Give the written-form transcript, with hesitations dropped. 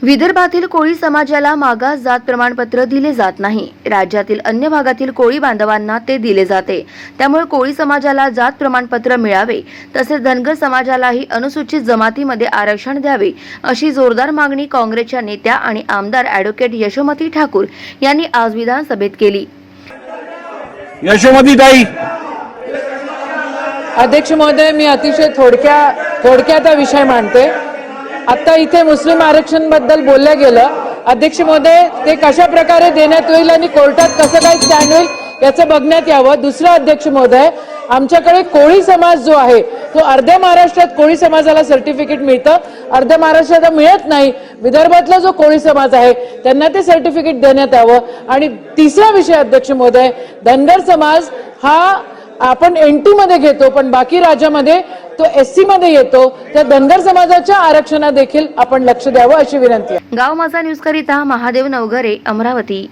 विदर्भातील कोळी समाजाला मागास जात प्रमाणपत्र दिले जात नाही। राज्यातील अन्य भागातील कोळी बांधवांना ते दिले जाते। त्यामुळे कोळी समाजाला जात प्रमाणपत्र मिळावे, तसेच धनगर समाजालाही अनुसूचित जमातीमध्ये आरक्षण द्यावे, अशी जोरदार मागणी काँग्रेसच्या नेत्या आणि आमदार ॲडव्होकेट यशोमती ठाकूर यांनी आज विधानसभेत केली। यशोमती ताई। अध्यक्ष महोदय, मी अतिशय थोडक्यात हा विषय मांडते। आता इथे मुस्लिम आरक्षण बद्दल बोलल्या गेलं। अध्यक्ष महोदय, ते कशा प्रकारे देण्यात येईल आणि कोर्टात कसं काय स्टँड होईल याचं बघण्यात यावं। दुसरं अध्यक्ष महोदय, आमच्याकडे कोळी समाज जो आहे तो अर्ध्या महाराष्ट्रात कोळी समाजाला सर्टिफिकेट मिळतं, अर्ध्या महाराष्ट्रात मिळत नाही। विदर्भातला जो कोळी समाज आहे त्यांना ते सर्टिफिकेट देण्यात यावं। आणि तिसरा विषय अध्यक्ष महोदय, धनगर समाज हा आपण एनटी मध्ये घेतो, पण बाकी राज्यामध्ये तो एससी मध्ये येतो। त्या धनगर समाजाच्या आरक्षणात देखील आपण लक्ष द्यावं अशी विनंती आहे। गाव माझा न्यूज करिता महादेव नवघरे, अमरावती।